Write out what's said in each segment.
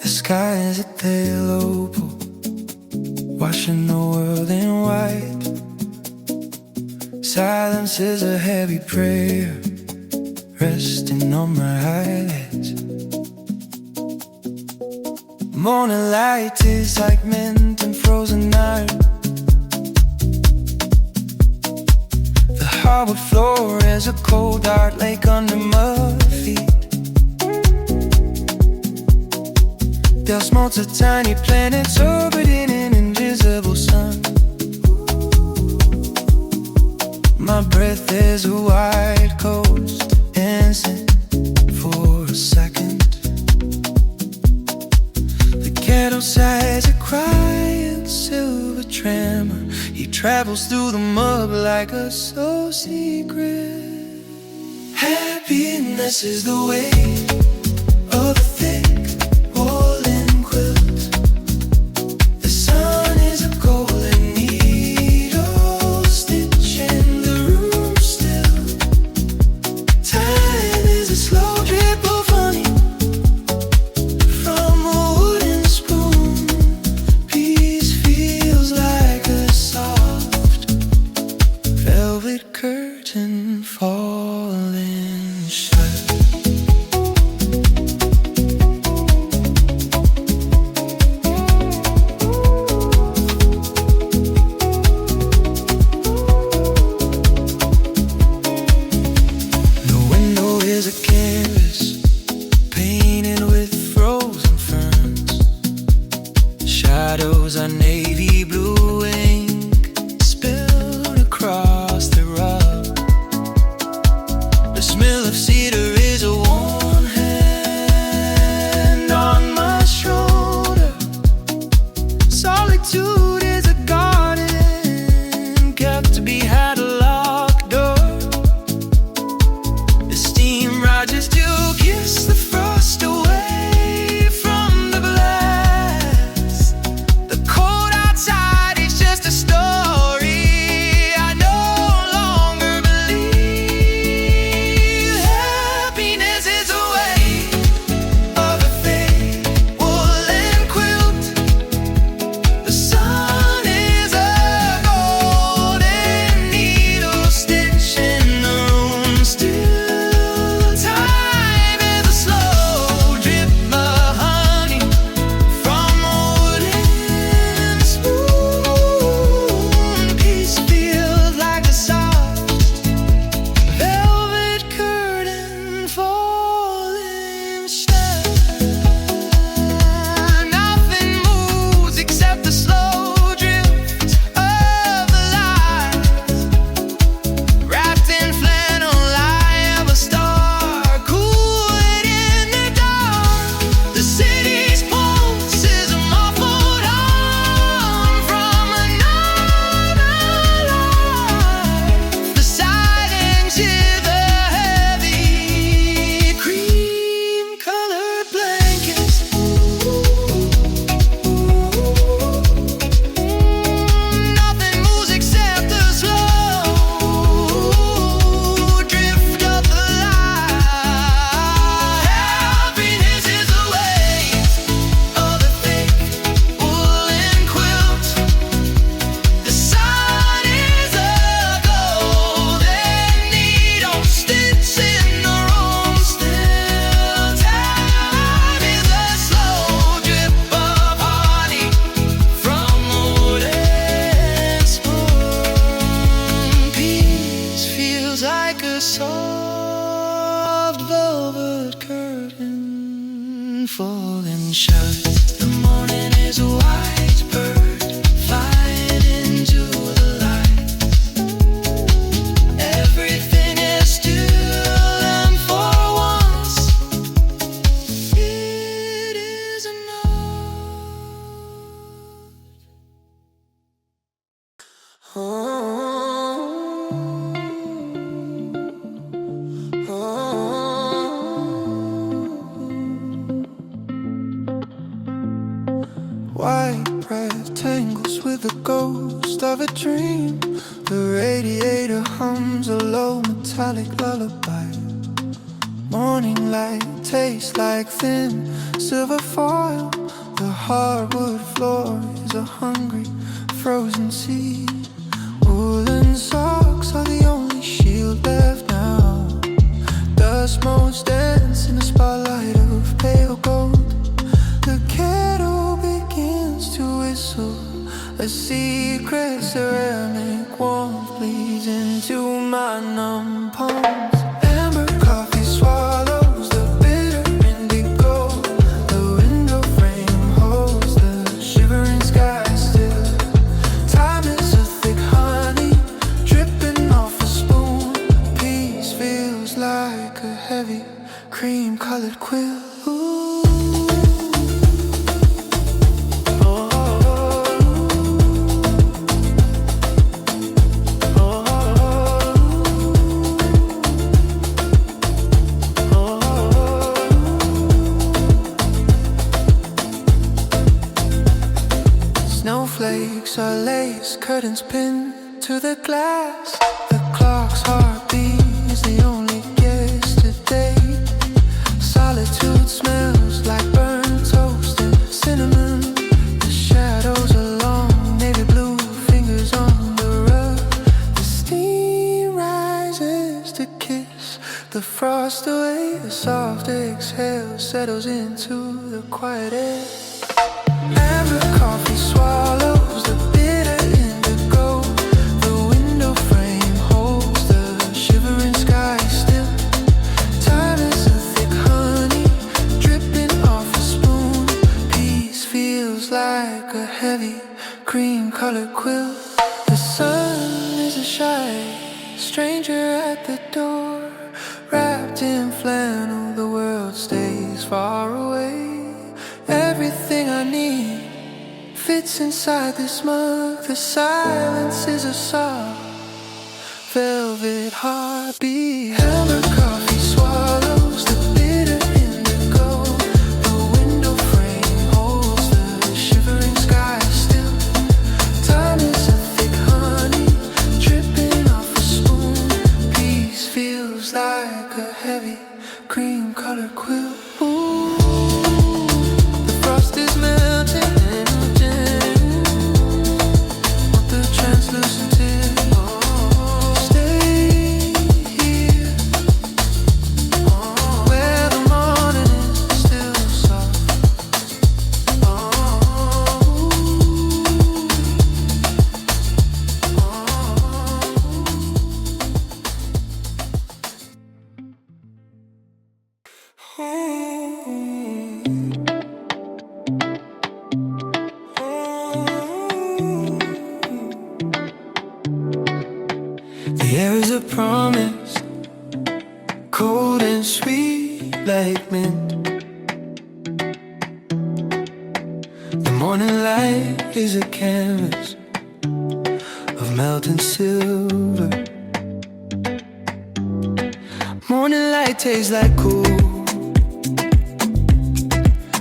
The sky is a pale opal, washing the world in white. Silence is a heavy prayer, resting on my eyelids. Morning light is like mint and frozen iron. The hardwood floor is a cold dark lake under my feet. There smolts of tiny planets orbiting an invisible sun. My breath is a wide coast, dancing for a second. The ghetto sighs a quiet silver tremor. He travels through the mud like a soul secret. Happiness is the way of the thick woolen quilt. The sun is a golden needle stitching the room still. Time is a slow drip of honey from a wooden spoon. Peace feels like a soft velvet curtain falling shut. The window is a canvas painted with frozen ferns. Shadows are navy blue ink spilled across the rug. The smell of cedar is a warm hand on my shoulder. Solitude is a garden kept behind a locked door. The steam rises to kiss the frost away from the blast. The cold outside is just a story I no longer believe. Happiness is a way of a thick woolen quilt. The sun is a golden needle stitching the room still. Time is a slow drip of honey from a wooden spoon. Peace feels like a soft velvet curtain falling shut. Nothing moves except the slow drift of the light. Wrapped in flannel, I am a star, cooled in the dark. The city's pulse is a muffled hum from another life. The silence is the heavy cream-colored blankets. Nothing moves except the slow drift of the light. Happiness is a weight of a thick woolen quilt. The sun is a golden needle stitching the room still. Time is a slow drip of honey from a wooden spoon. Peace feels like a soft velvet curtain falling shut. The morning is a white bird flying into the light. Everything is still, and for once, it is white breath tangles with the ghost of a dream. The radiator hums a low metallic lullaby. Morning light tastes like thin silver foil. The hardwood floor is a hungry frozen sea. Woolen socks are the only shield left now. Dust motes dance in the spotlight of pale gold. The kettle begins to whistle. A secret ceramic warmth bleeds into my numb palms. Amber coffee swallows the bitter indigo. The window frame holds the shivering sky still. Time is a thick honey dripping off a spoon. Peace feels like a heavy cream-colored quill. Snowflakes are lace curtains pinned to the glass. The clock's heartbeat is the only guess today. Solitude smells like burnt toast and cinnamon. The shadows are long, navy blue fingers on the rug. The steam rises to kiss the frost away. A soft exhale settles into the quiet air. Amber coffee swallows the bitter indigo. The window frame holds the shivering sky still. Time is a thick honey dripping off a spoon. Peace feels like a heavy cream-colored quill. The sun is a shy stranger at the door. Wrapped in flannel, the world stays far away. Everything I need fits inside this mug. The silence is a soft velvet heartbeat. Amber coffee swallows the bitter indigo. The window frame holds the shivering sky still. Time is a thick honey dripping off a spoon. Peace feels like a heavy cream-colored quill. Ooh. Frost is melting with the translucent tip. Stay here where the morning is still soft. The air is a promise, cold and sweet like mint. The morning light is a canvas of melting silver. Morning light tastes like cool,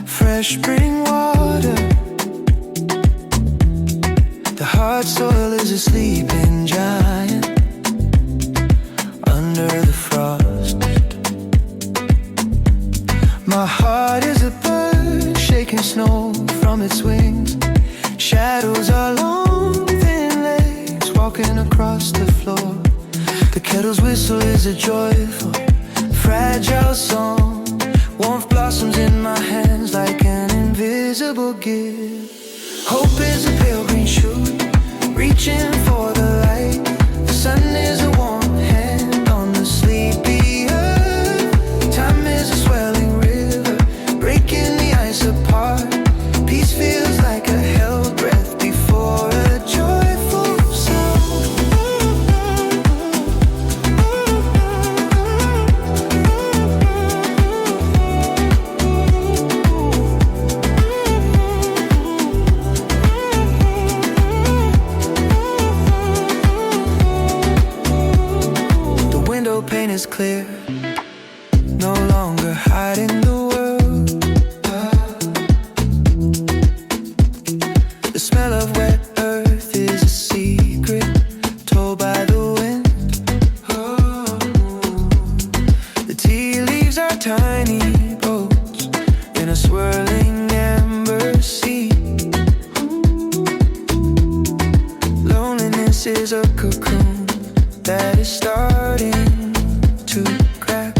fresh spring water. The hard soil is a sleeping giant under the frost. My heart is a bird shaking snow from its wings. Shadows are long, thin legs walking across the floor. The kettle's whistle is a joyful, fragile song. Warmth blossoms in my hands like an invisible gift. Hope is a pale green shoot, reaching for the light. The sun is a warm hand on the sleepy earth. Time is a swelling river, breaking the ice apart. Peace feels like a held breath before a joyful sound. tiny boats in a swirling amber sea. Loneliness is a cocoon that is starting to crack.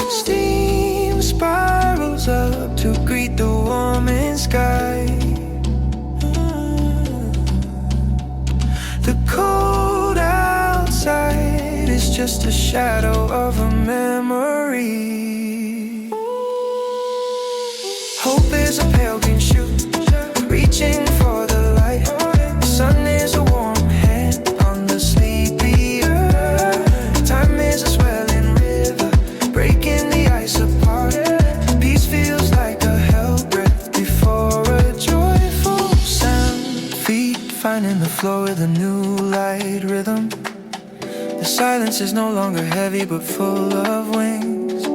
Steam spirals up to greet the warming sky. The cold outside is just a shadow of a memory. Hope is a pale green shoot, reaching for the light. The sun is a warm hand on the sleepy earth. Time is a swelling river, breaking the ice apart. Peace feels like a hell breath before a joyful sound. Feet finding the floor with a new light rhythm. The silence is no longer heavy but full of wings.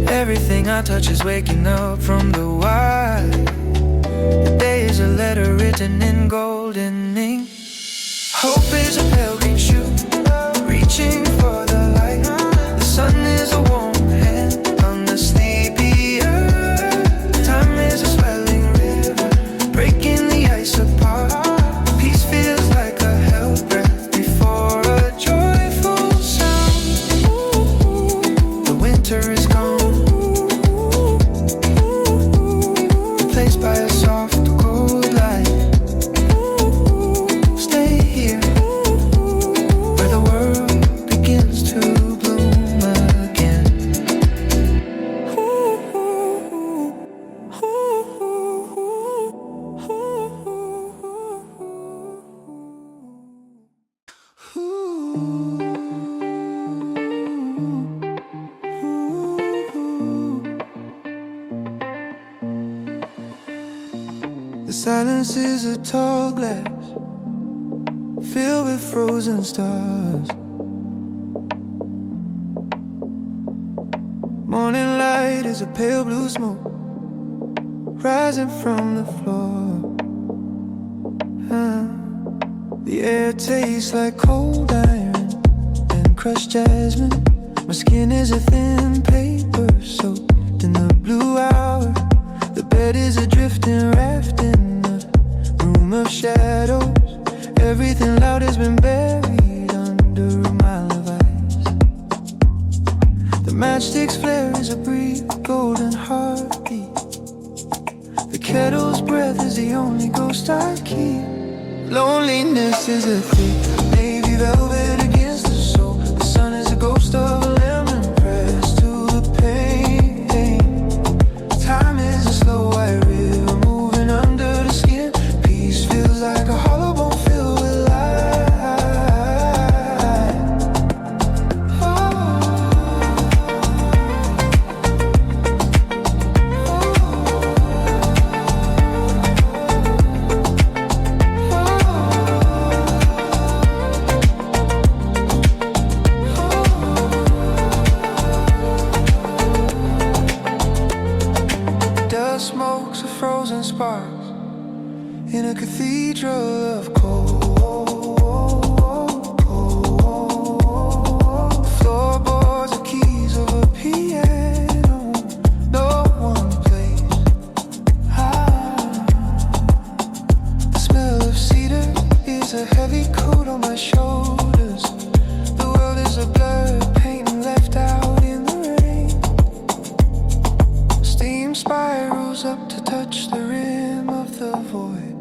Everything I touch is waking up from the wild. The day is a letter written in golden ink. Hope is a pale green shoot, reaching for the light. The sun is a warm hand on the sleepy earth. Time is a swelling river, breaking the ice apart. Peace feels like a hell breath before a joyful sound. The winter is gone, replaced by a soft cold light. Stay here where the world begins to bloom again. The silence is a tall glass filled with frozen stars. Morning light is a pale blue smoke rising from the floor. The air tastes like cold iron and crushed jasmine. My skin is a thin paper soaked in the blue hour. The bed is a drifting raft in a room of shadows. Everything loud has been buried under a mile of ice. The matchstick's flare is a brief golden heartbeat. The kettle's breath is the only ghost I keep. Loneliness is a thick navy velvet against the soul. The sun is a ghost of a lemon pressed to the pain. Time is a slow white river moving under the skin. Peace feels like a hollow bone filled with light. Dust smokes of frozen sparks in a cathedral of cold. Floorboards are keys of a piano no one plays. The smell of cedar is a heavy coat on my shoulders. The world is a blur, paint left out in the rain. Steam spirals up to touch the rim of the void.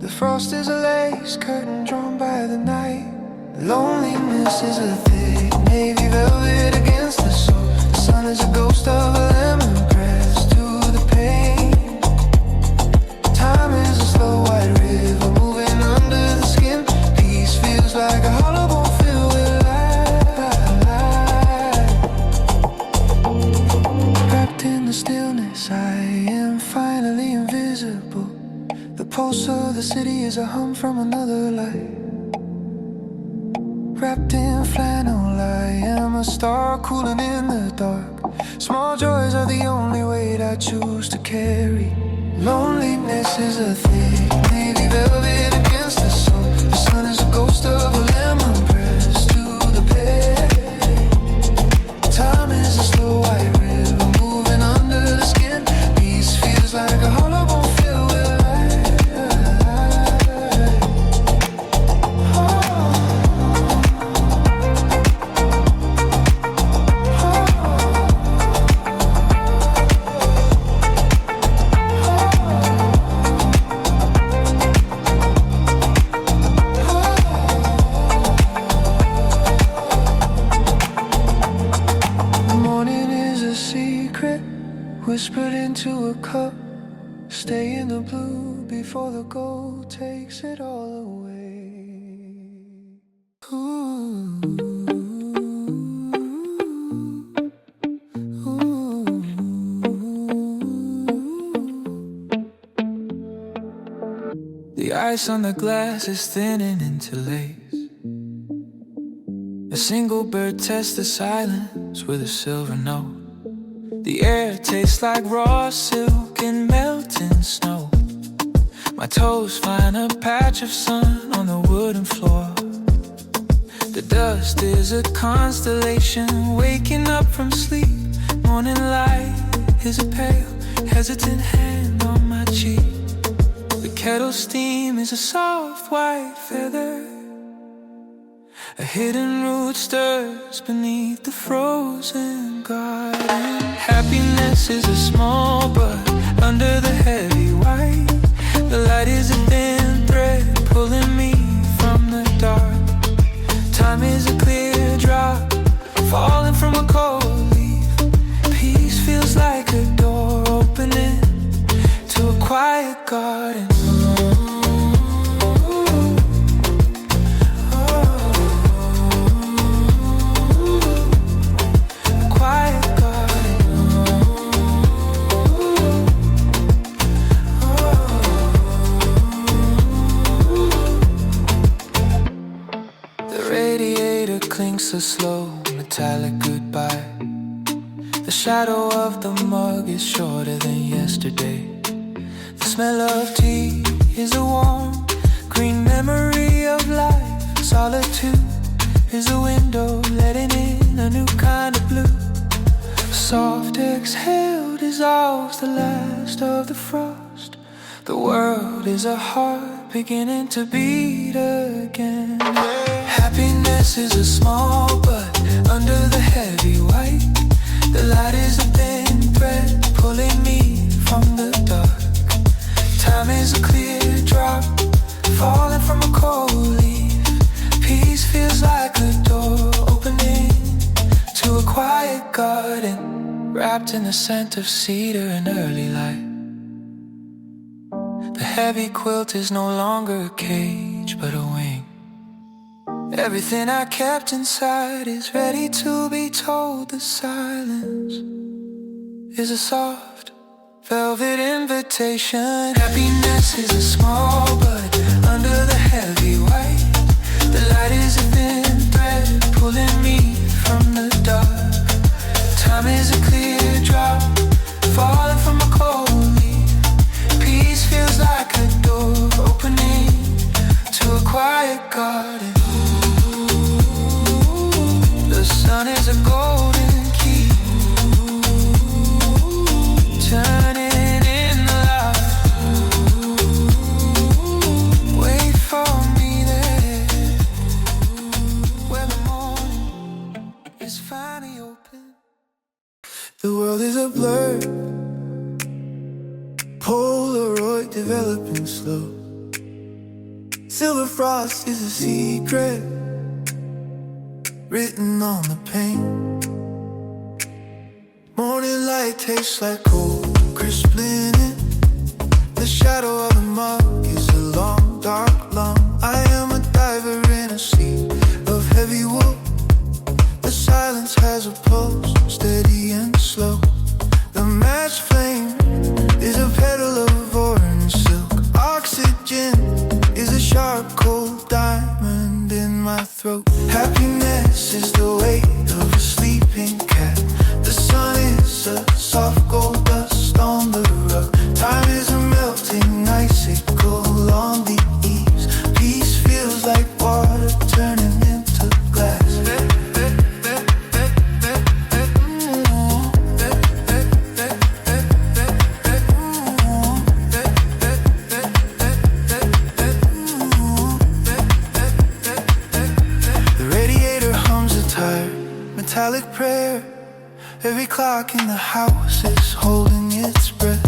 The frost is a lace curtain drawn by the night. Loneliness is a thick navy velvet against the soul. The sun is a ghost of a lemon pressed to the pain. Time is a slow white river moving under the skin. Peace feels like a hollow bone filled with light. Wrapped in the stillness, I am finally invisible. The pulse of the city is a hum from another light. Wrapped in flannel, I am a star cooling in the dark. Small joys are the only weight I choose to carry. Loneliness is a thick navy velvet against the soul. The sun is a ghost of a lemon pressed to the bed. whispered into a cup. Stay in the blue before the gold takes it all away. Ooh. The ice on the glass is thinning into lace. A single bird tests the silence with a silver note. The air tastes like raw silk and melting snow. My toes find a patch of sun on the wooden floor. The dust is a constellation waking up from sleep. Morning light is a pale, hesitant hand on my cheek. The kettle steam is a soft white feather. A hidden root stirs beneath the frozen garden. Happiness is a small bud under the heavy white. The light is a thin thread pulling me from the dark. Time is a clear drop falling from a cold leaf. Peace feels like a door opening to a quiet garden. A slow metallic goodbye. The shadow of the mug is shorter than yesterday. The smell of tea is a warm green memory of life. Solitude is a window letting in a new kind of blue. A soft exhale dissolves the last of the frost. The world is a heart beginning to beat again. Happiness is a small bud under the heavy white. The light is a thin thread pulling me from the dark. Time is a clear drop falling from a cold leaf. Peace feels like a door opening to a quiet garden, wrapped in the scent of cedar and early light. The heavy quilt is no longer a cage but a wing. Everything I kept inside is ready to be told. The silence is a soft velvet invitation. Happiness is a small bud under the heavy white. The light is a thin thread pulling me from the dark. Time is a clear drop falling from a cold leaf. Peace feels like a door opening to a quiet garden. The sun is a golden key, turning in the light. Wait for me there, where the morning is finally open. The world is a blur, Polaroid developing slow. Silver frost is a secret written on the paint. Morning light tastes like cold, crisp linen. The shadow of the mug is a long, dark lung. I am a diver in a sea of heavy wool. The silence has a pulse, steady and slow. The match flame is a petal of orange silk. Oxygen is a sharp, cold diamond in my throat. Happiness is the weight of a sleeping cat. The sun is a soft gold dust on the rug. Time is a melting icicle on the eaves. Peace feels like water turning into glass. Metallic prayer. Every clock in the house is holding its breath.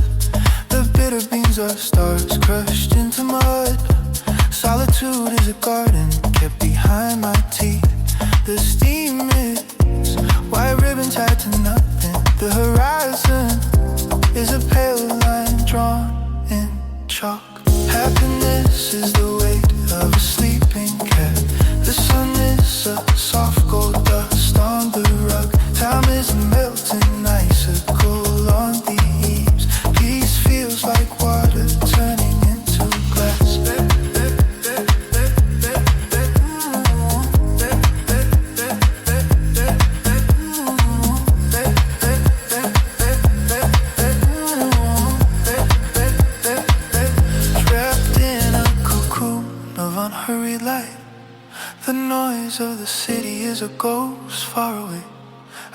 The bitter beans are stars crushed into mud. Solitude is a garden kept behind my teeth. The steam is white ribbon tied to nothing. The horizon is a pale line drawn in chalk. Happiness is the weight of a sleeping cat. The sun is a soft gold dust on the rug. Time is a melting icicle on the eaves. Peace feels like water turning into glass. Trapped in a cocoon of unhurried light. The noise of the city is a ghost far away.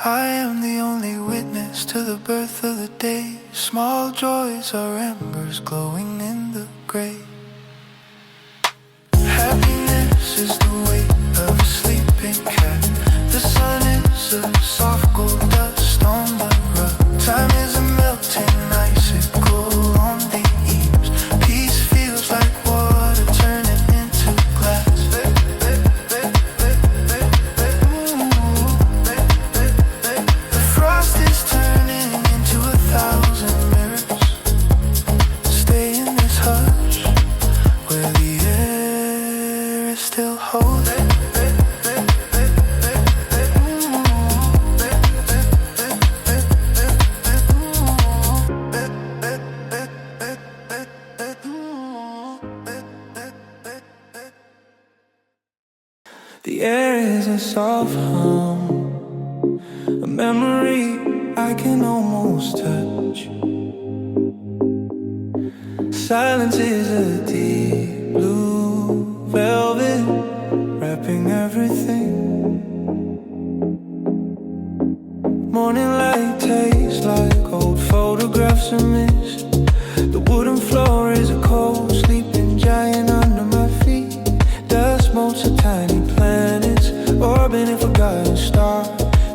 I am the only witness to the birth of the day. Small joys are embers glowing in the gray. Happiness is the weight of a sleeping cat. The sun is a soft gold dust on the rug. Time is a melting icicle on the eaves. Peace feels like water turning into glass. The frost is turning into 1,000 mirrors. Stay in this hush where the air is still holding. The air is a soft hum, a memory I can almost touch. Silence is a deep blue velvet wrapping everything. Morning light tastes like old photographs of mist. The wooden floor is a cold sleeping giant under my feet. Dust motes of tiny planets orbiting a forgotten star.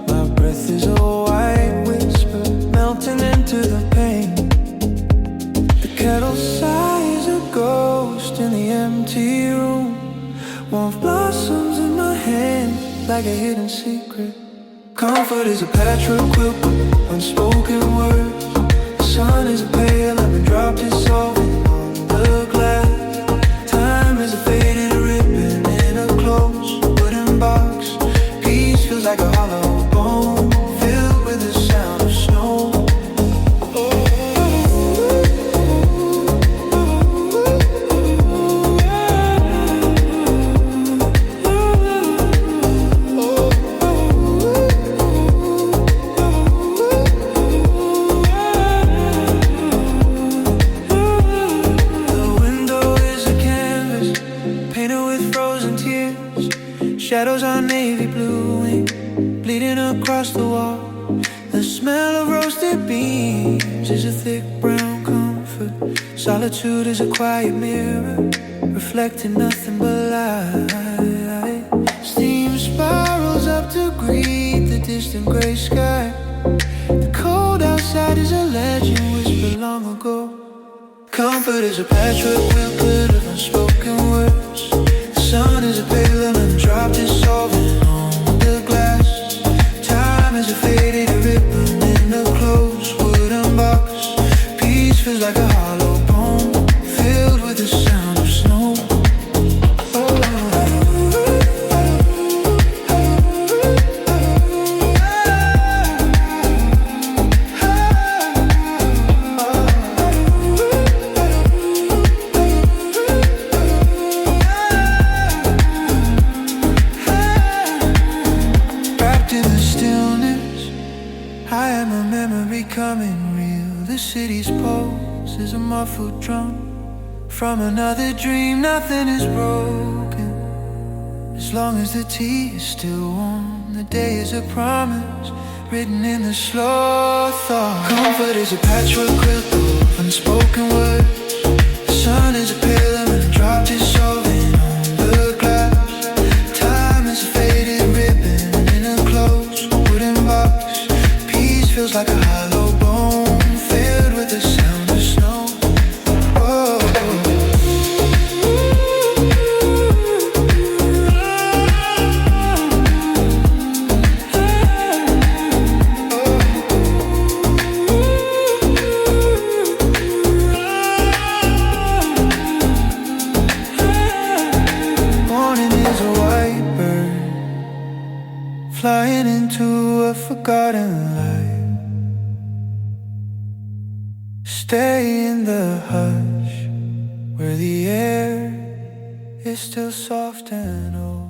My breath is a white whisper melting into the pain. The kettle sighs a ghost in the empty room. Warmth blossoms in my hand like a hidden secret. Comfort is a patchwork quilt, unspoken words. The sun is a pale lemon drop dissolving on the glass. Time is a faded ribbon in a closed wooden box. Peace feels like a hollow bone filled with the sound of snow. Shadows are navy blue ink, bleeding across the wall. The smell of roasted beans is a thick brown comfort. Solitude is a quiet mirror, reflecting nothing but light. Steam spirals up to greet the distant gray sky. The cold outside is a legend whispered long ago. Comfort is a patchwork quilt of unspoken words. The sun is a pale lemon drop dissolving on the glass. Time is a faded ribbon in a closed wooden box. Peace feels like a hollow bone filled with the sound of snow. Becoming real, the city's pulse is a muffled drum. From another dream, nothing is broken. As long as the tea is still warm, the day is a promise written in the slow thaw. Comfort is a patchwork quilt of unspoken words. The sun is a pale lemon drop dissolving on the glass. Time is a faded ribbon in a closed wooden box. Peace feels like a hollow bone filled with the sound of snow. Oh. forgotten light. Stay in the hush where the air is still soft and old.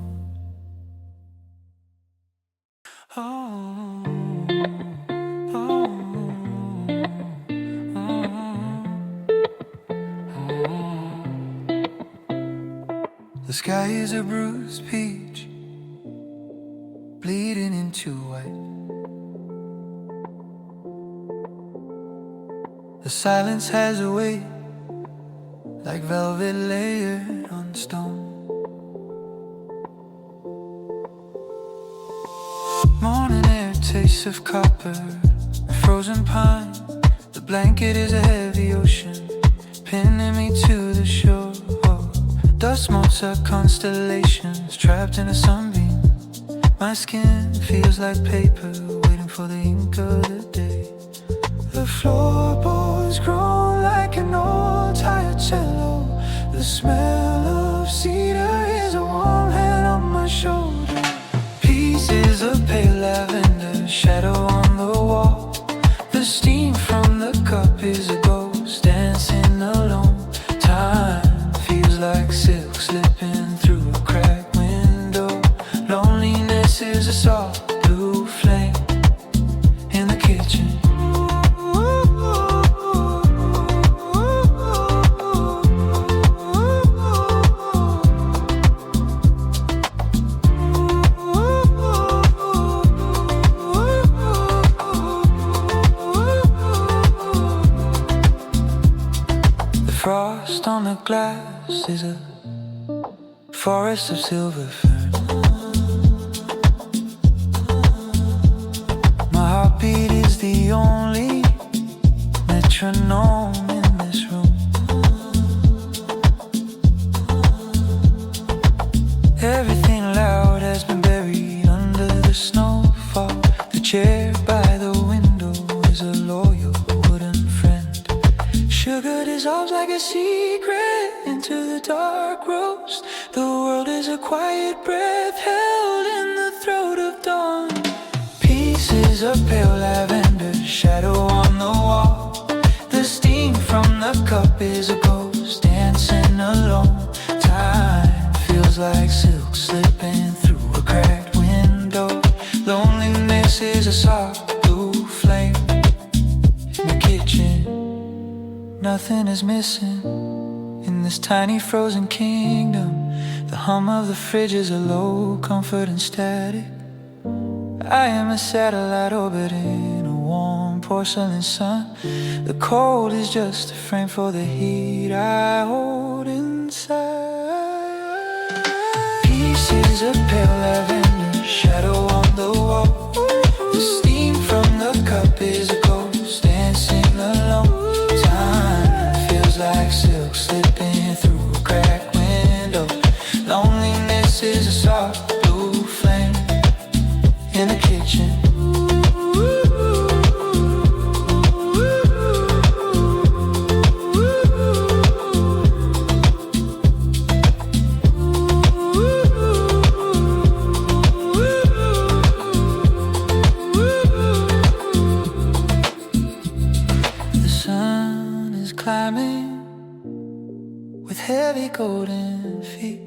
The sky is a bruised peach, bleeding into white. The silence has a weight, like velvet layered on stone. Morning air tastes of copper, frozen pine. The blanket is a heavy ocean, pinning me to the shore. Dust motes are constellations, trapped in a sunbeam. My skin feels like paper, waiting for the ink of the day. The floorboards grow like an old tired cello. The smell of cedar is a warm hand on my shoulder. Pieces of pale lavender, shadow on the wall. The steam from the cup is a ghost dancing alone. Time feels like silk slipping through a cracked window. Loneliness is a soft blue flame in the kitchen. Frost on the glass is a forest of silver fern. My heartbeat is the only metronome in this room. Everything loud has been buried under the snowfall. The chair by the window is a loyal wooden friend. Sugar dissolves like a secret into the dark roast. The world is a quiet breath held in the throat of dawn. Pieces of pale lavender, shadow on the wall. The steam from the cup is a ghost dancing alone. Time feels like silk slipping through a cracked window. Loneliness is a soft blue flame in the kitchen. Nothing is missing in this tiny frozen kingdom. The hum of the fridge is a low comfort and static. I am a satellite orbiting a warm porcelain sun. The cold is just a frame for the heat I hold inside. Pieces of pale lavender, shadow on the wall. The steam from the cup is a ghost dancing alone. Like silk slipping through a cracked window. Loneliness is a soft blue flame in the kitchen. The sun is climbing with heavy golden feet.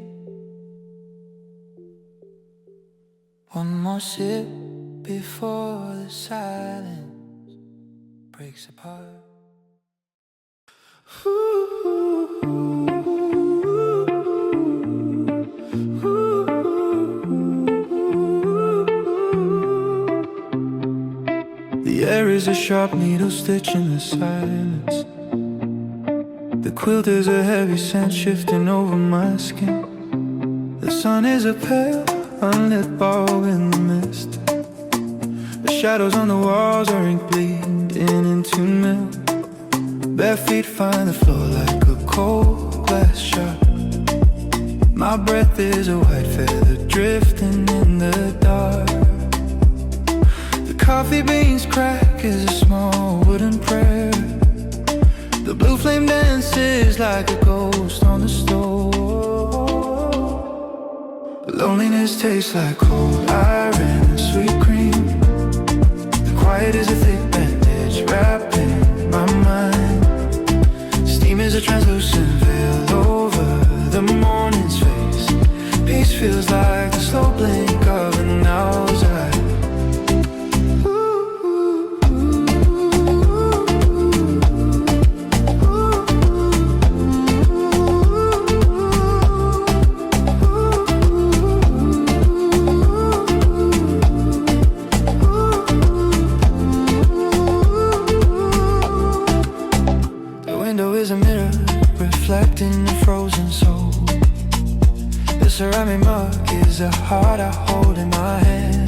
One more sip before the silence breaks apart. The air is a sharp needle stitch in the silence. The quilt is a heavy scent shifting over my skin. The sun is a pale, unlit bulb in the mist. The shadows on the walls are ink bleeding into milk. Bare feet find the floor like a cold glass shot. My breath is a white feather drifting in the dark. The coffee beans crack is a small wooden prayer. The blue flame dances like a ghost on the stove. Loneliness tastes like cold iron and sweet cream. is the heart I hold in my hand.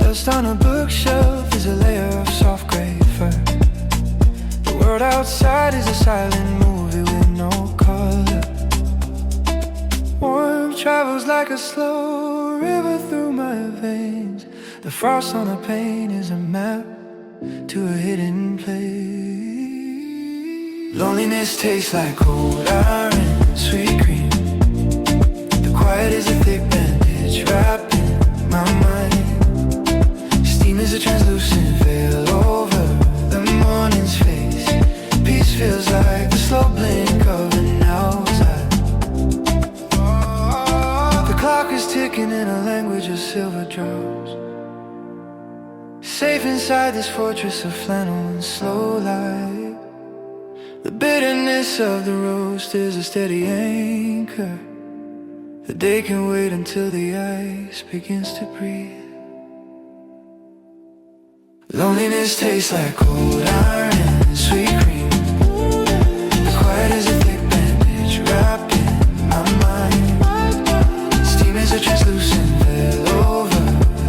Dust on a bookshelf is a layer of soft grey fur. The world outside is a silent movie with no color. Warmth travels like a slow river through my veins. The frost on the pane is a map to a hidden place. Loneliness tastes like cold iron, sweet cream. The quiet is a thick bandage wrapped in my mind. Steam is a translucent veil over the morning's face. Peace feels like the slow blink of an owl's eye. The clock is ticking in a language of silver drops. Safe inside this fortress of flannel and slow light. The bitterness of the roast is a steady anchor. The day can wait until the ice begins to breathe. Loneliness tastes like cold iron and sweet cream. The quiet is a thick bandage wrapped in my mind. Steam is a translucent veil over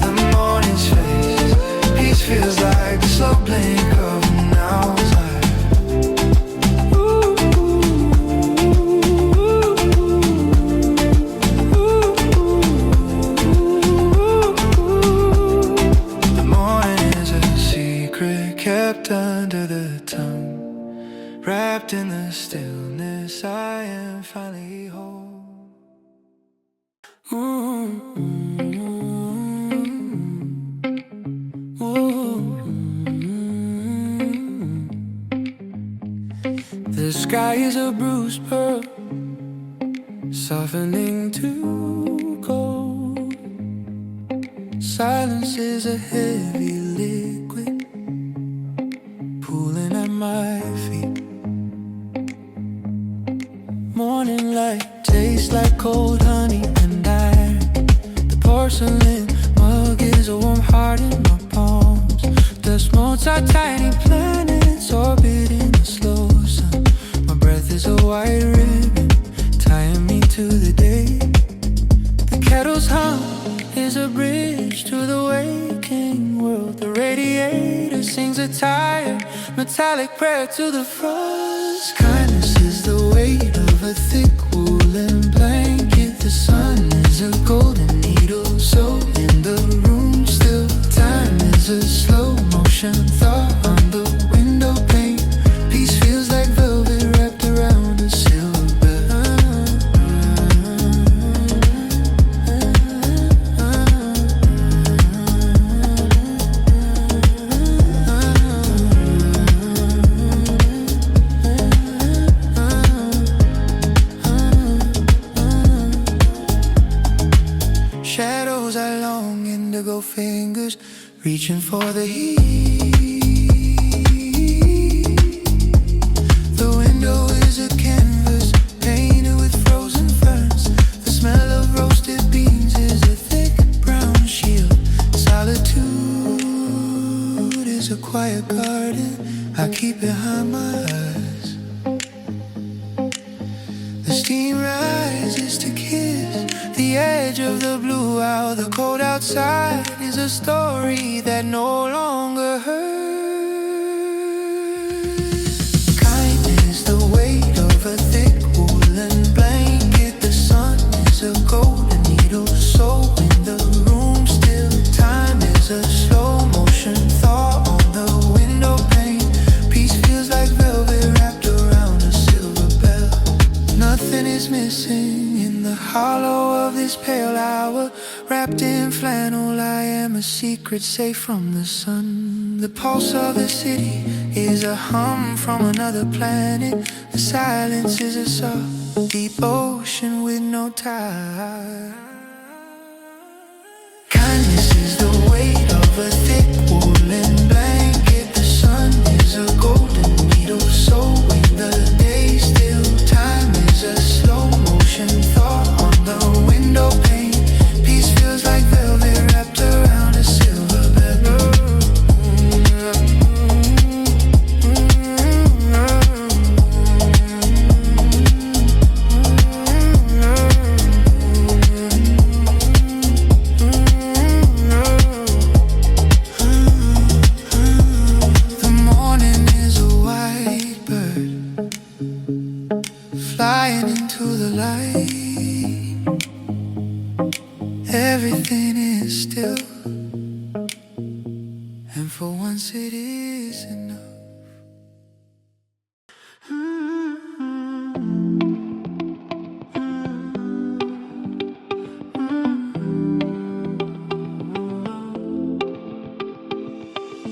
the morning's face. Peace feels like the slow blink of an owl's eye. The morning is a secret kept under the tongue. Wrapped in the stillness, I am finally whole. The sky is a bruised pearl, softening to gold. Silence is a heavy liquid, pooling at my feet. Morning light tastes like cold honey and iron. The porcelain mug is a warm heart in my palms. Dust motes are tiny planets orbiting the slow sun. My breath is a white ribbon tying me to the day. The kettle's hum is a bridge to the waking world. The radiator sings a tired metallic prayer to the frost. Kindness is the weight of a thick woolen blanket. The sun is a golden needle, so in the room still. Time is a slow motion thaw on the window pane. Peace feels like velvet wrapped around a silver bell. Shadows are long indigo fingers reaching for the heat. The window is a canvas painted with frozen ferns. The smell of roasted beans is a thick brown shield. Solitude is a quiet garden I keep behind my eyes. The steam rises to kiss the edge of the blue owl. The cold outside is a story that no longer hurts. Kindness, the weight of a thick woolen blanket. The sun is a golden needle, so in the room still. Time is a slow motion thaw on the window pane. Peace feels like velvet wrapped around a silver bell. Nothing is missing in the hollow of this pale hour. Wrapped in flannel, I am a secret safe from the sun. The pulse of the city is a hum from another planet. The silence is a soft, deep ocean with no tide. Kindness is the weight of a thick woolen blanket. The sun is a golden needle, so in the day still. Time is a slow motion thaw on the window pane. Peace feels like velvet wrapped around a silver bell. and for once it is enough.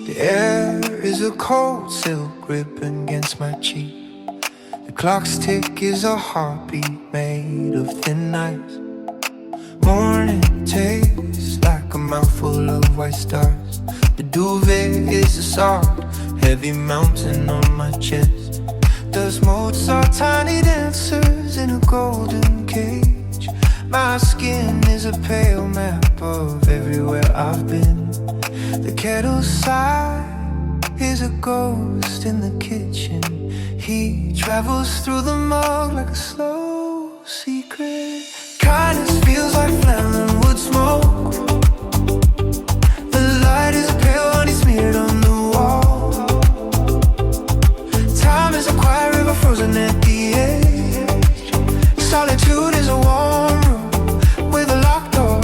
The air is a cold silk grip against my cheek. The clock's tick is a heartbeat made of thin ice. Morning tastes like a mouthful of white stars. The duvet is a soft, heavy mountain on my chest. Dust motes are tiny dancers in a golden cage. My skin is a pale map of everywhere I've been. The kettle's sigh is a ghost in the kitchen. He travels through the mug like a slow secret. Kindness feels like flamming wood smoke. The light is pale honey smeared on the wall. Time is a quiet river frozen at the edge. Solitude is a warm room with a locked door.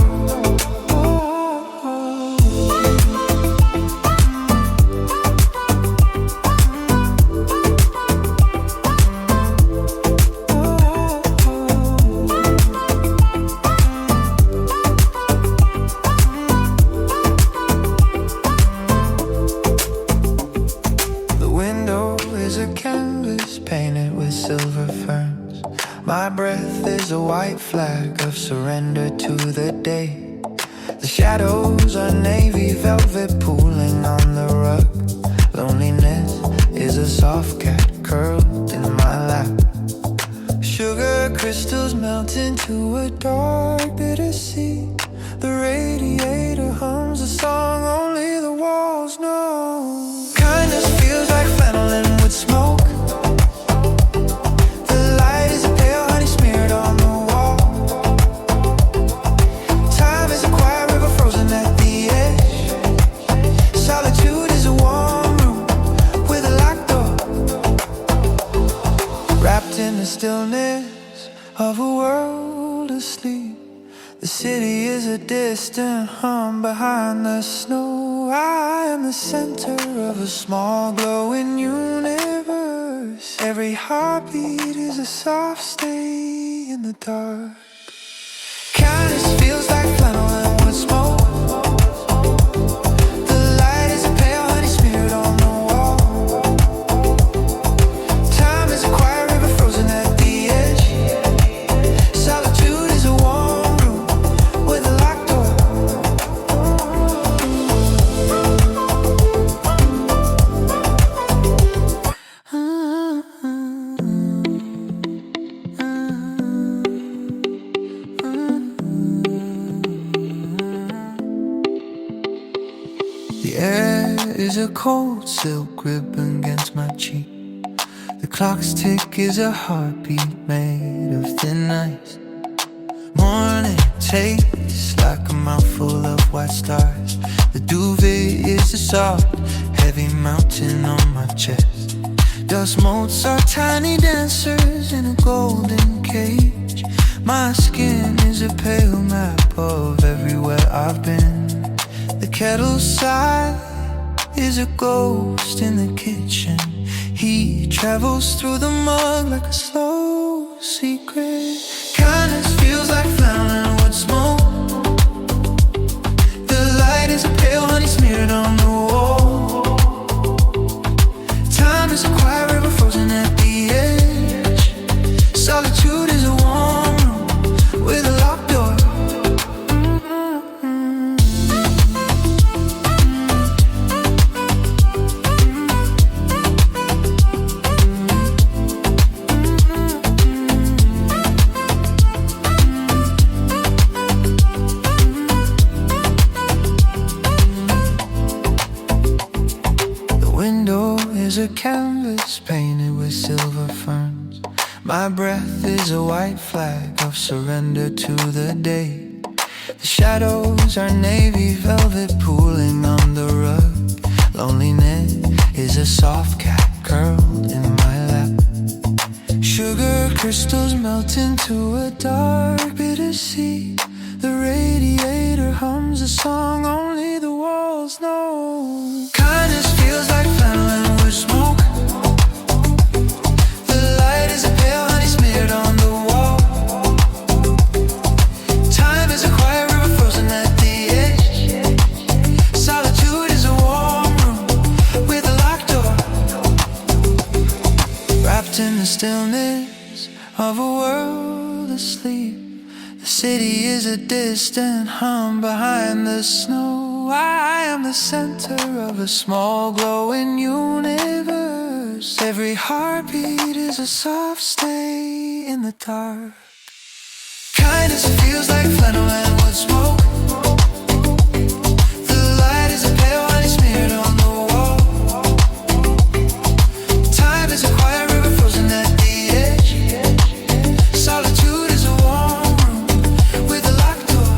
My breath is a white flag of surrender to the day. The shadows are navy velvet pooling on the rug. Loneliness is a soft cat curled in my lap. Sugar crystals melt into a dark bitter sea. The radiator hums a song only the walls know. Kindness feels like flannel and wood smoke. Stillness of a world asleep. The city is a distant hum behind the snow. I am the center of a small glowing universe. Every heartbeat is a soft stay in the dark. Kindness feels like flannel and wood smoke. The light is a pale honey smeared on the wall. Time is a quiet river frozen at the edge. Solitude is a warm room with a locked door. The air is a cold silk grip against my cheek. The clock's tick is a heartbeat made of thin ice. Morning tastes like a mouthful of white stars. The duvet is a soft, heavy mountain on my chest. Dust motes are tiny dancers in a golden cage. My skin is a pale map of everywhere I've been. The kettle's sigh is a ghost in the kitchen. He travels through the mug like a slow secret. Kindness feels like flannel and wood smoke. The light is a pale honey smeared on the wall. Time is a quiet river frozen at the edge. Solitude is a warm room with a locked door. A canvas painted with silver ferns. My breath is a white flag of surrender to the day. The shadows are navy velvet pooling on the rug. Loneliness is a soft cat curled in my lap. Sugar crystals melt into a dark bitter sea. The radiator hums a song only the walls know. in the stillness of a world asleep. The city is a distant hum behind the snow. I am the center of a small glowing universe. Every heartbeat is a soft stay in the dark. Kindness feels like flannel and wood smoke. The light is a pale honey smeared on the wall. Time is a quiet river frozen at the edge. Solitude is a warm room with a locked door.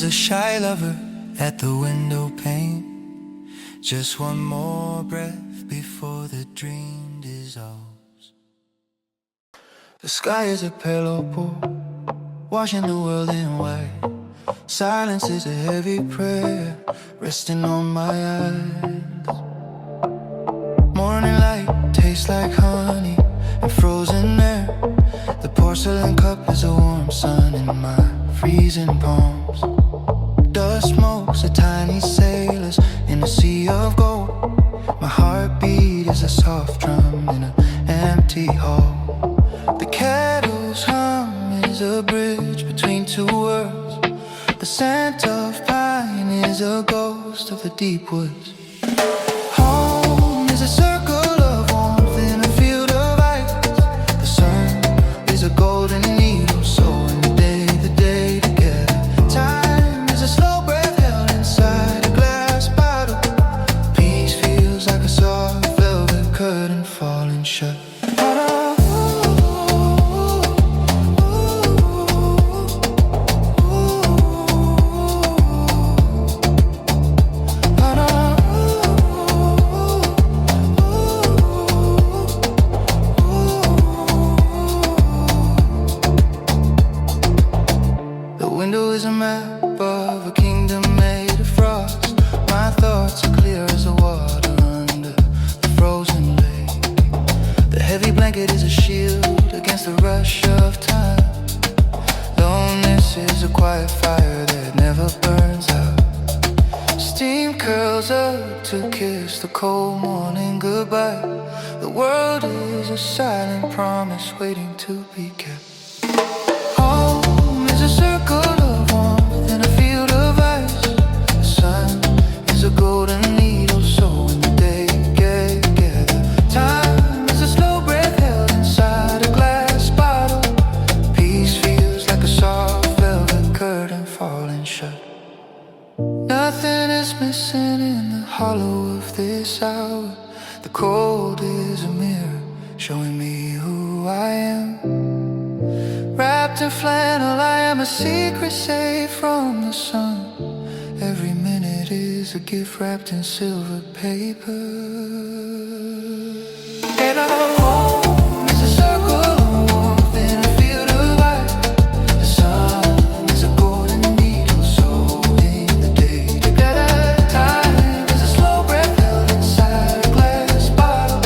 A shy lover at the window pane. Just one more breath before the dream dissolves. The sky is a pale opal, washing the world in white. Silence is a heavy prayer resting on my eyes. Morning light tastes like honey and frozen air. The porcelain cup is a warm sun in my freezing palms. Dust smokes are tiny sailors in a sea of gold. My heartbeat is a soft drum in an empty hall. The kettle's hum is a bridge between two worlds. The scent of pine is a ghost of the deep woods. Home is a circle of warmth in a field of ice. The sun is a golden needle, so in the day together. Time is a slow breath held inside a glass bottle. Peace feels like a soft velvet curtain falling shut. Is a map of a kingdom made of frost. My thoughts are clear as the water under the frozen lake. The heavy blanket is a shield against the rush of time. Loneliness is a quiet fire that never burns out. Steam curls up to kiss the cold morning goodbye. The world is a silent promise waiting to be kept. Home is a circle in a field of ice. The sun is a golden needle, so when the day get together. Time is a slow breath held inside a glass bottle. Peace feels like a soft velvet curtain falling shut. Nothing is missing in the hollow of this hour. The cold is a mirror showing me who I am. Wrapped in flannel, I am a secret safe from the sun. Every minute is a gift wrapped in silver paper. And our home is a circle of warmth in a field of ice. The sun is a golden needle, so in the day together. Time is a slow breath held inside a glass bottle.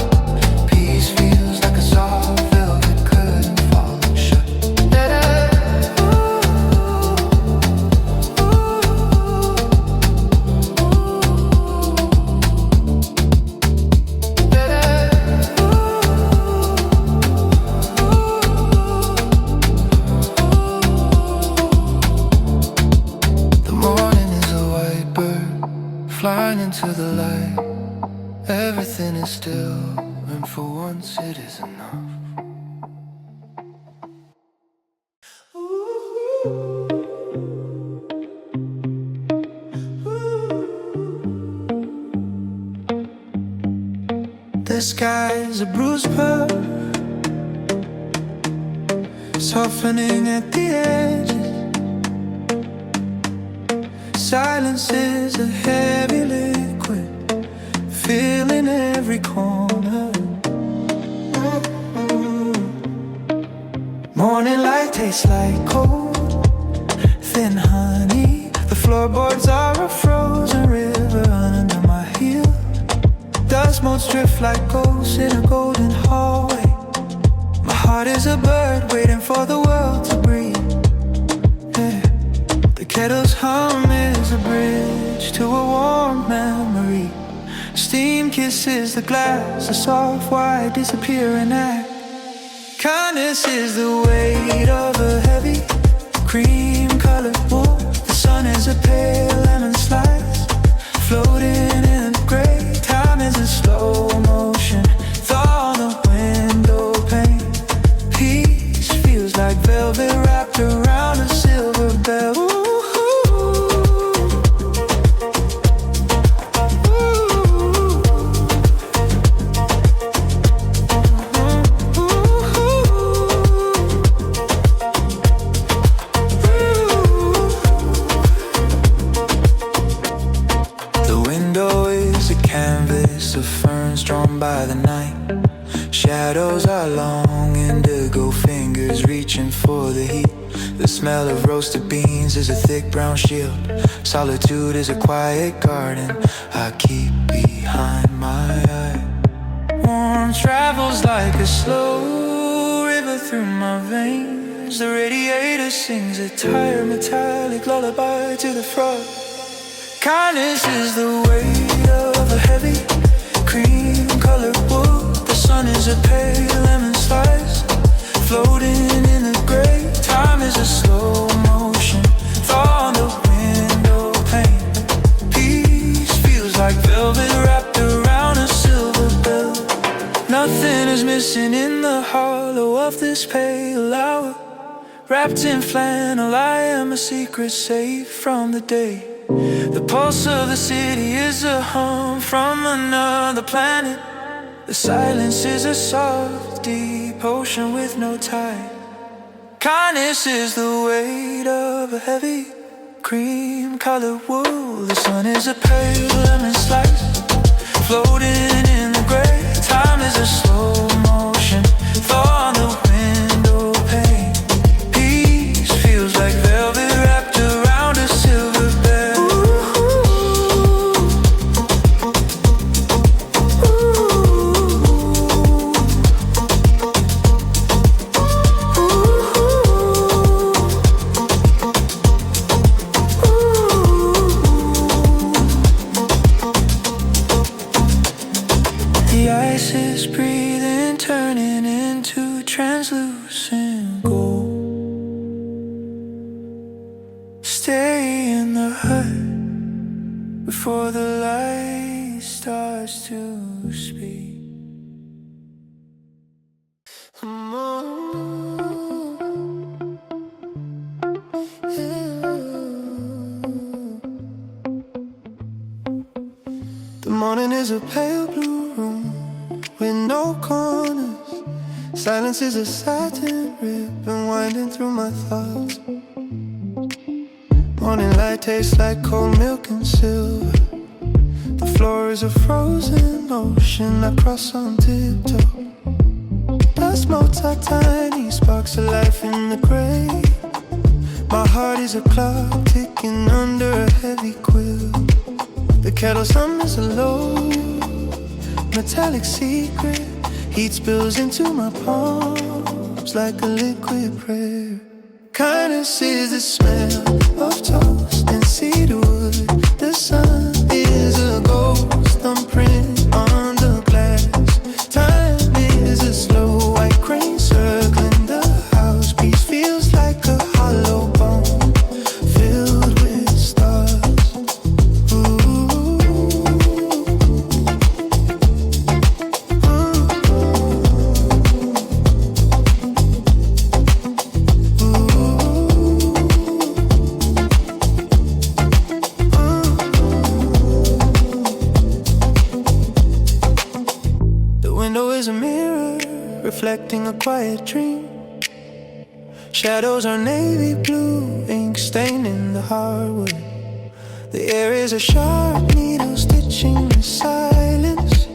Peace feels like a soft velvet curtain falling shut. Flying into the light, everything is still, and for once it is enough. The sky's a bruised pearl, softening at the edges. Silence is a heavy liquid, filling every corner. Morning light tastes like cold, thin honey. The Floorboards are a frozen river under my heel. Dust motes drift like ghosts in a golden hallway. My heart is a bird waiting for the world to breathe. Yeah. The kettle's hum is a bridge to a warm memory. Steam kisses the glass, a soft white disappearing act. Kindness is the weight of a heavy cream-colored wool. The sun is a pale lemon slice, floating in the gray. Time is a slow motion, thaw on the window pane. Peace feels like velvet wrapped around a silver bell. By the night, shadows are long, indigo fingers reaching for the heat. The smell of roasted beans is a thick brown shield. Solitude is a quiet garden I keep behind my eye. Warm travels like a slow river through my veins. The radiator sings a tired metallic lullaby to the frog. Kindness is the weight of a heavy cream-colored wool. The sun is a pale lemon slice, floating in the gray. Time is a slow motion, thaw on the window pane. Peace feels like velvet wrapped around a silver bell. Nothing is missing in the hollow of this pale hour. Wrapped in flannel, I am a secret safe from the day. The pulse of the city is a hum from another planet. The silence is a soft, deep ocean with no tide. Kindness is the weight of a heavy cream-colored wool. The sun is a pale lemon slice, floating in the gray. Time is a slow motion, thaw on the window pane. Peace feels like velvet wrapped around a silver bell. The ice is breathing, turning into translucent gold. Stay in the hut before the light starts to speak. The morning is a pale blue room with no corners. Silence is a satin ribbon winding through my thoughts. Morning light tastes like cold milk and silver. The floor is a frozen ocean I cross on tiptoe. Dust motes are tiny sparks of life in the gray. My heart is a clock ticking under a heavy quill. The kettle's hum is a low metallic secret. Heat spills into my palms like a liquid prayer. Kindness is the smell of toast and cedarwood. The sun is a ghost thumbprint on the glass. Time is a slow white crane circling the house. Peace feels like a hollow bone filled with stars. Reflecting a quiet dream. Shadows are navy blue, ink staining the hardwood. The air is a sharp needle stitching the silence.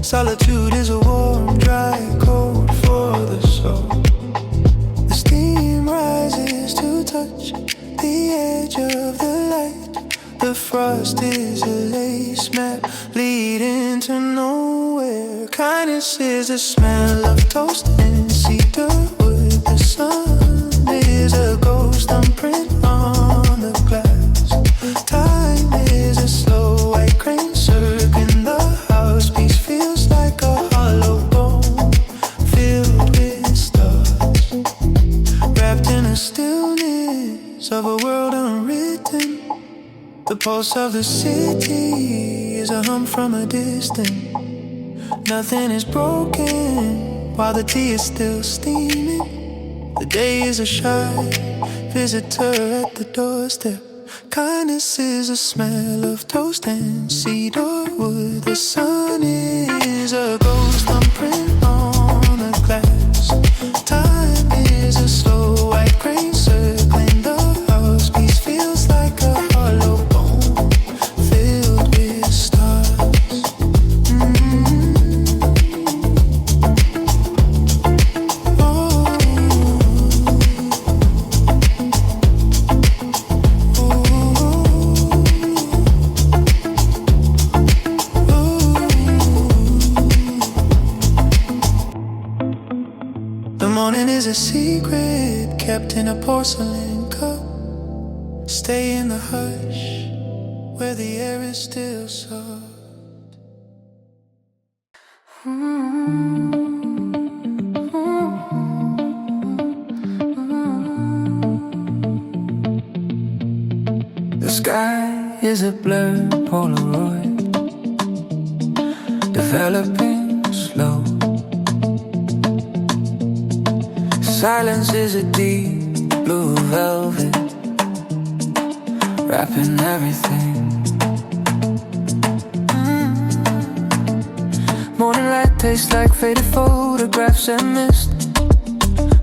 Solitude is a warm, dry cold for the soul. The steam rises to touch the edge of the light. The frost is a lace map leading to nowhere. Kindness is the smell of toast and cedar wood. The sun is a ghost imprint on the glass. Time is a slow white crane circling the house. Peace feels like a hollow bone filled with stars, wrapped in a stillness of a world unwritten. The pulse of the city is a hum from a distance. Nothing is broken while the tea is still steaming. The day is a shy visitor at the doorstep. Kindness is a smell of toast and cedar wood. The sun is a ghost imprint on the glass. Time is a slow white crane circling the house. Peace feels like a hollow bone filled with stars. Morning is a secret kept in a porcelain cup. Stay in the hush where the air is still soft. The sky is a blurred Polaroid, developing slow. Silence is a deep blue velvet, wrapping everything. Morning light tastes like faded photographs and mist.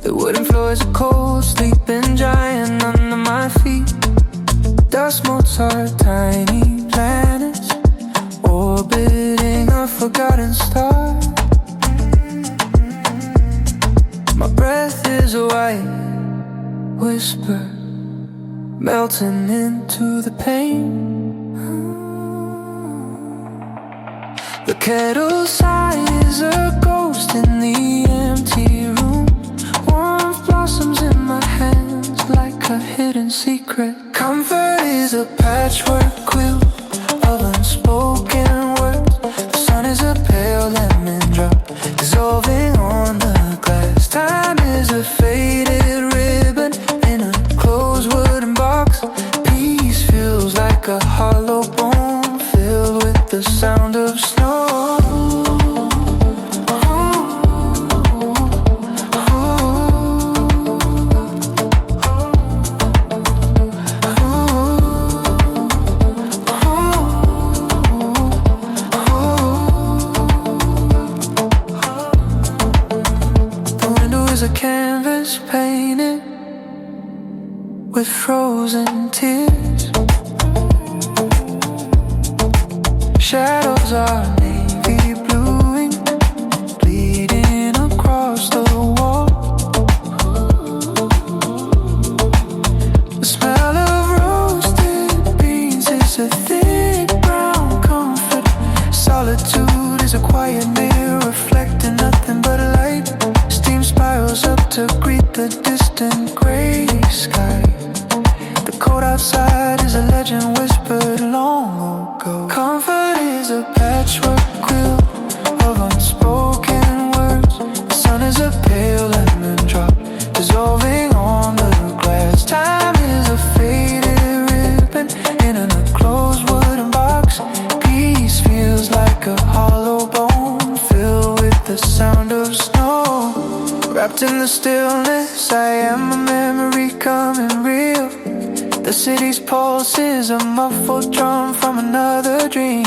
The wooden floor is a cold sleeping giant under my feet. Dust motes are tiny planets orbiting a forgotten star. My breath is a white whisper melting into the pain. The kettle sighs a ghost in the empty room. Warmth blossoms in my hands like a hidden secret. Comfort is a patchwork quilt of unspoken words. The sun is a pale lemon drop dissolving on the glass. Time is a faded ribbon in a closed wooden box. Peace feels like a hollow bone filled with the sound of snow. A canvas painted with frozen tears. Shadows are navy bluing, bleeding across the wall. The smell of roasted beans is a thick brown comfort. Solitude is a quiet mirror reflecting nothing but light. Spirals up to greet the distant gray sky. The cold outside is a legend whispered long ago. Comfort is a patchwork quilt of unspoken words. The sun is a pale lemon drop dissolving on the glass. Time is a faded ribbon in an enclosed wooden box. Peace feels like a hollow bone filled with the sound of snow. Wrapped in the stillness, I am a memory coming real. The city's pulse is a muffled drum from another dream.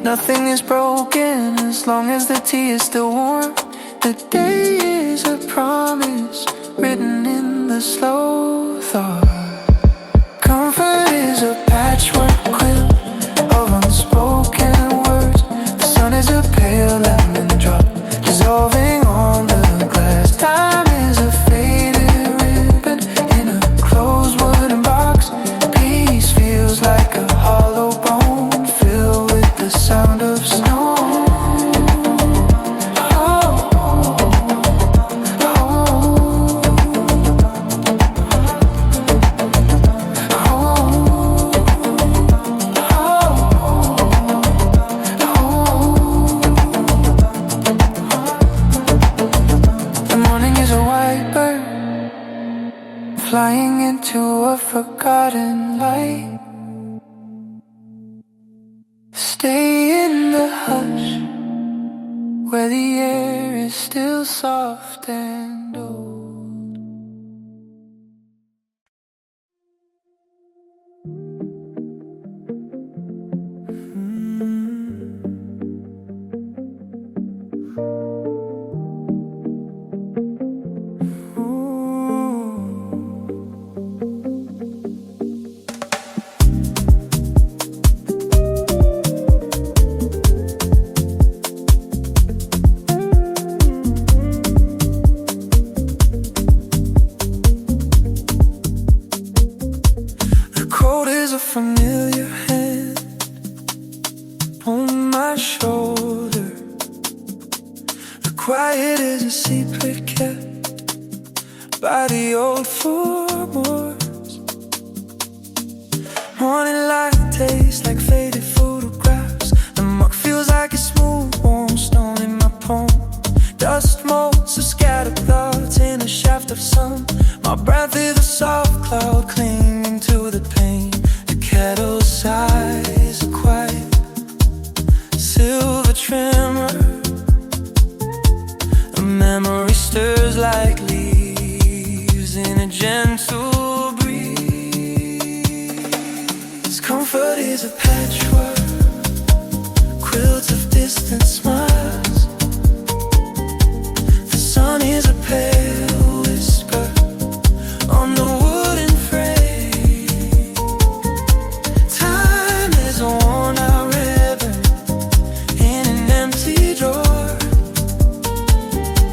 Nothing is broken as long as the tea is still warm. The day is a promise written in the slow thought. Comfort is a patchwork quilt of unspoken words. The sun is a pale lemon drop dissolving on the glass. Time is a faded ribbon in a closed wooden box. Peace feels like a into a forgotten light. Stay in the hush where the air is still soft and old. Familiar hand on my shoulder. The quiet is a secret kept by the old floorboards. Morning light tastes like faded photographs. The muck feels like a smooth warm stone in my palm. Dust molds of scattered thoughts in a shaft of sun. My breath is a soft cloud clinging to the pain. Kettle sighs a quiet silver tremor. A memory stirs like leaves in a gentle breeze. Comfort is a patchwork, quilts of distant smiles. The sun is a pale whisper on the wooden frame. A worn-out ribbon in an empty drawer.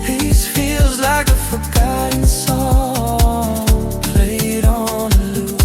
Peace feels like a forgotten song played on a loop.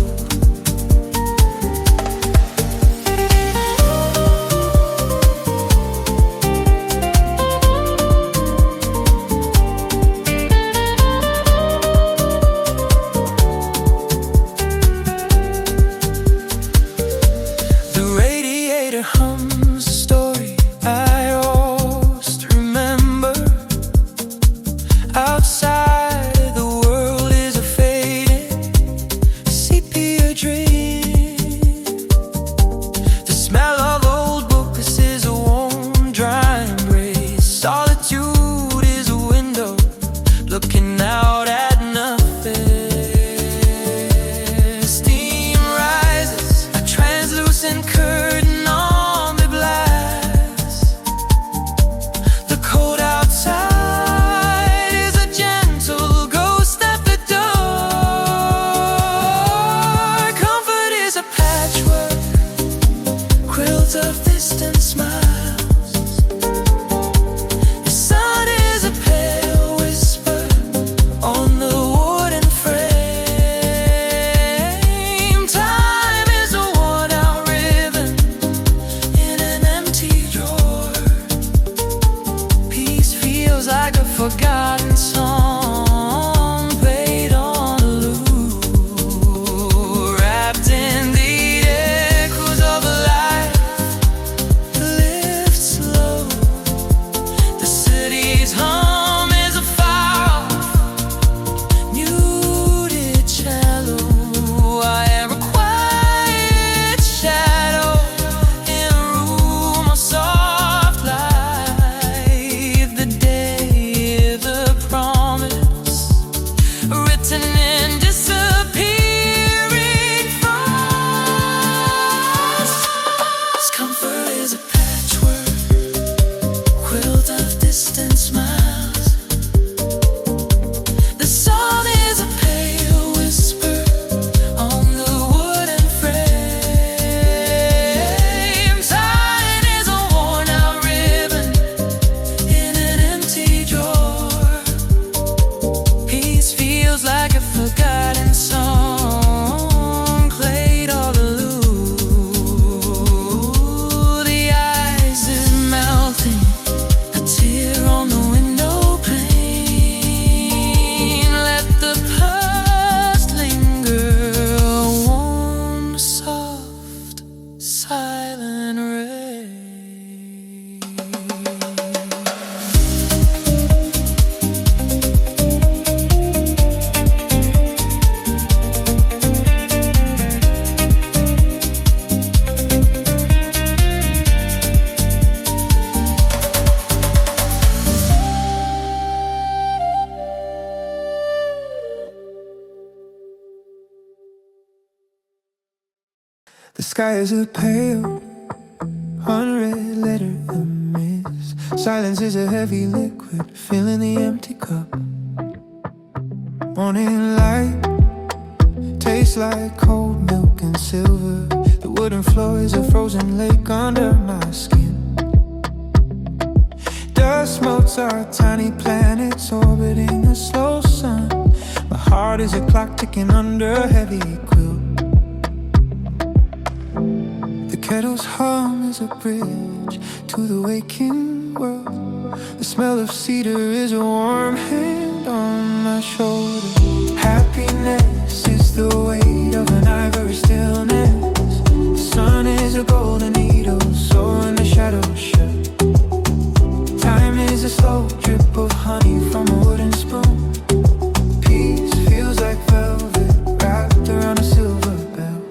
The sky is a pale, unread letter in mist. Silence is a heavy liquid, filling the empty cup. Morning light tastes like cold milk and silver. The wooden floor is a frozen lake under my skin. Dust motes are tiny planets orbiting the slow sun. My heart is a clock ticking under a heavy quilt. The kettle's hum is a bridge to the waking world. The smell of cedar is a warm hand on my shoulder. Happiness is the weight of an ivory stillness. The sun is a golden needle, so in the shadows shut. Time is a slow drip of honey from a wooden spoon. Peace feels like velvet wrapped around a silver bell.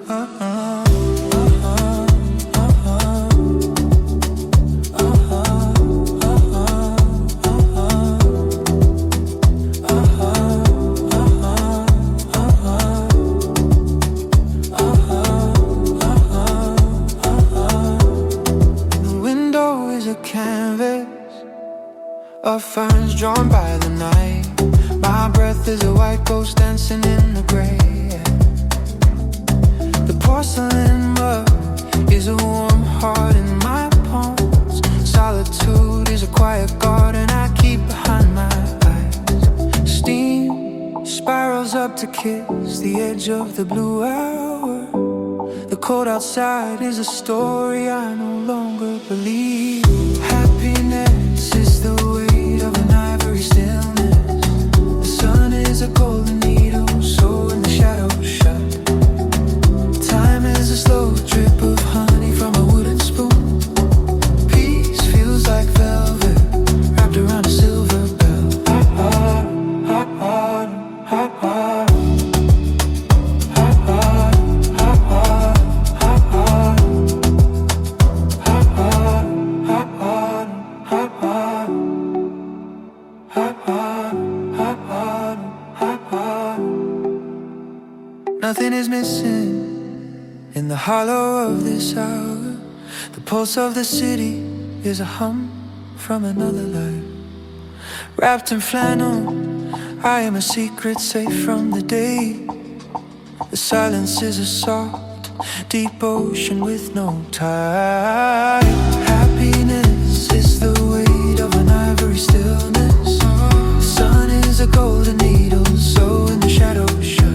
The window is a canvas of ferns drawn by the night. My breath is a white ghost dancing in the gray. The porcelain mug is a warm heart in my palms. Solitude is a quiet garden I keep behind my eyes. Steam spirals up to kiss the edge of the blue hour. The cold outside is a story I no longer believe. Happiness is the weight of an ivory stillness. The sun is a golden needle, so in the shadows shut. Time is a slow drip of honey from a wooden spoon. Peace feels like velvet wrapped around a silver bell. Nothing is missing in the hollow of this hour. The pulse of the city is a hum from another life. Wrapped in flannel, I am a secret safe from the day. The silence is a soft, deep ocean with no tide. Happiness is the weight of an ivory stillness. The sun is a golden needle, so in the shadows shut.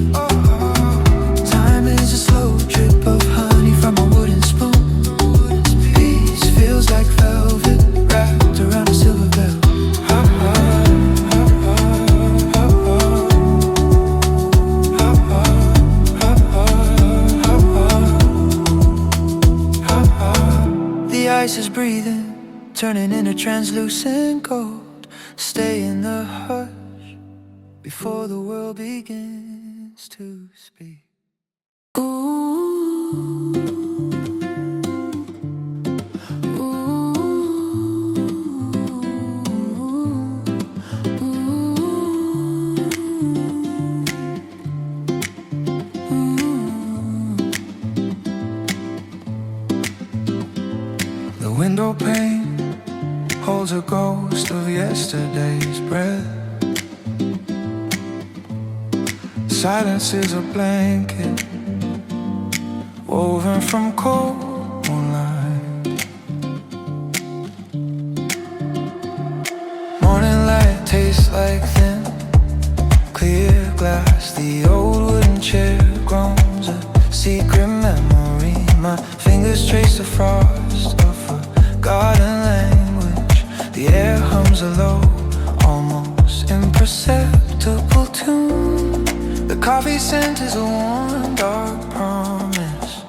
Is a slow drip of honey from a wooden spoon. Peace feels like velvet wrapped around a silver bell. The ice is breathing, turning into translucent gold. Stay in the hush before the world begins to speak. The window pane holds a ghost of yesterday's breath. Silence is a blanket woven from cold moonlight. Morning light tastes like thin, clear glass. The old wooden chair groans a secret memory. My fingers trace the frost of forgotten language. The air hums a low, almost imperceptible tune. The coffee scent is a warm, dark promise.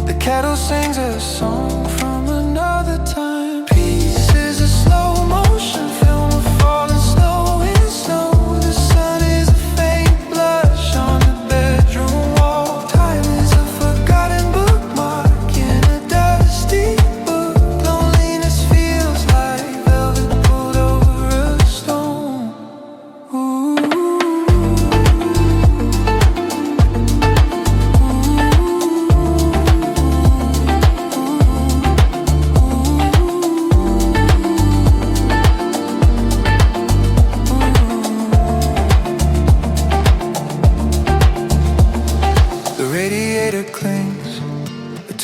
The kettle sings a song from another time. Peace is a slow motion film of falling snow in snow. The sun is a faint blush on the bedroom wall. Time is a forgotten bookmark in a dusty book. Loneliness feels like velvet pulled over a stone. Ooh.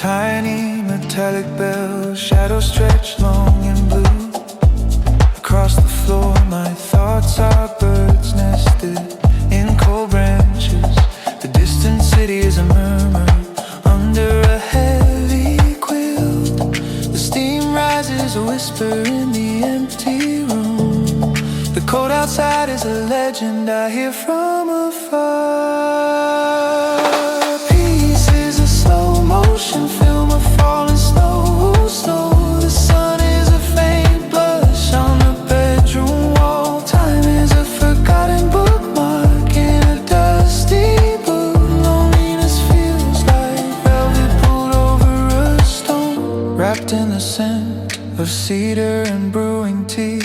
tiny metallic bell, shadows stretched long and blue. Across the floor, my thoughts are birds nested in cold branches. The distant city is a murmur under a heavy quilt. The steam rises, a whisper in the empty room. The cold outside is a legend I hear from afar. Pieces of slow motion film of falling snow. Snow. The sun is a faint blush on the bedroom wall. Time is a forgotten bookmark in a dusty book. Loneliness feels like velvet pulled over a stone. Wrapped in the scent of cedar and brewing tea,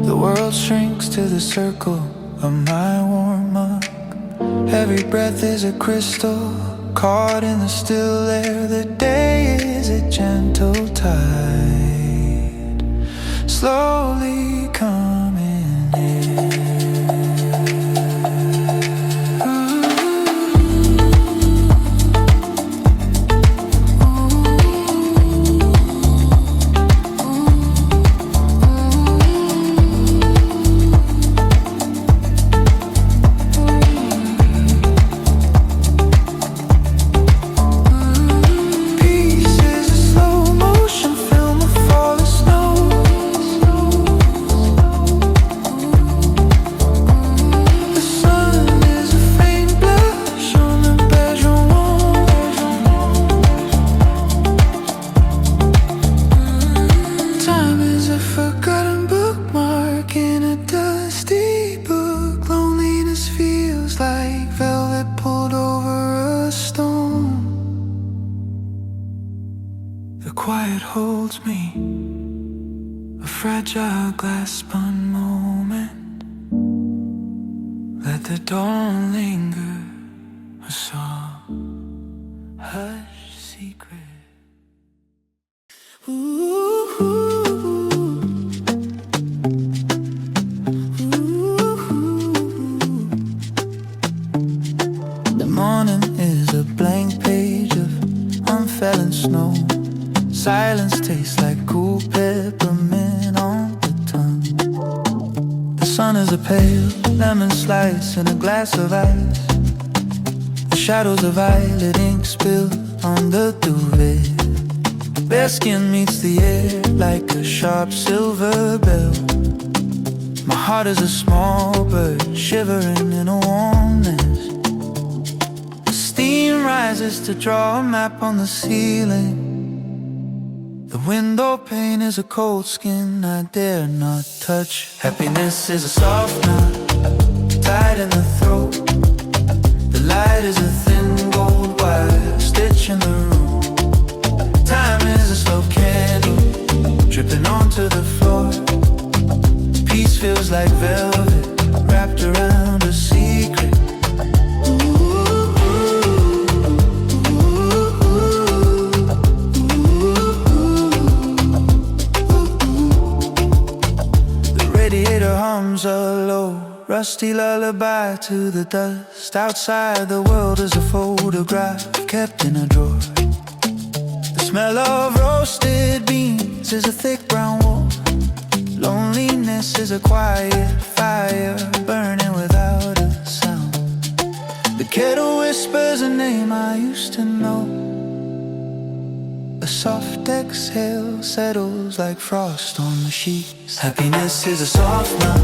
the world shrinks to the circle of my warm mug. Every breath is a crystal caught in the still air. The day is a gentle tide, slowly coming in. Fragile glass spun moment. Let the dawn linger, a song, hush secret. Ooh, ooh, ooh. The morning is a blank page of unfallen snow. Silence tastes like cool peppermint on the tongue. The sun is a pale lemon slice in a glass of ice. The shadows of violet ink spill on the duvet. Bare skin meets the air like a sharp silver bell. My heart is a small bird shivering in a warm nest. The steam rises to draw a map on the ceiling. The window pane is a cold skin I dare not touch. Happiness is a soft knot tied in the throat. The light is a thin gold wire stitch in the room. Time is a slow candle dripping onto the floor. Peace feels like velvet wrapped around a secret. Hums a low, rusty lullaby to the dust. Outside the world is a photograph kept in a drawer. The smell of roasted beans is a thick brown wool. Loneliness is a quiet fire burning without a sound. The kettle whispers a name I used to know. A soft exhale settles like frost on the sheets. Happiness is a soft knot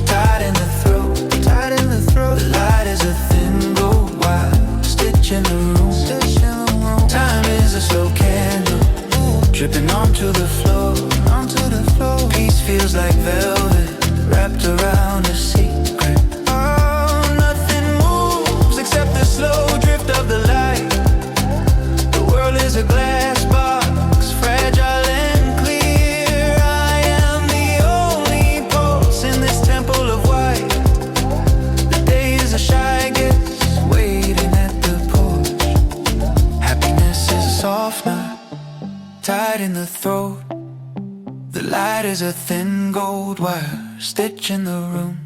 tied in the throat, tied in the throat. The light is a thin gold wire stitch in the room. Time is a slow candle dripping onto the floor, onto the floor. Peace feels like velvet wrapped around a secret. Oh, nothing moves except the slow drift of the light. The world is a glass box, fragile and clear. I am the only pulse in this temple of white. The day is a shy guest waiting at the porch. Happiness is a soft knot tied in the throat. The light is a thin gold wire stitch in the room.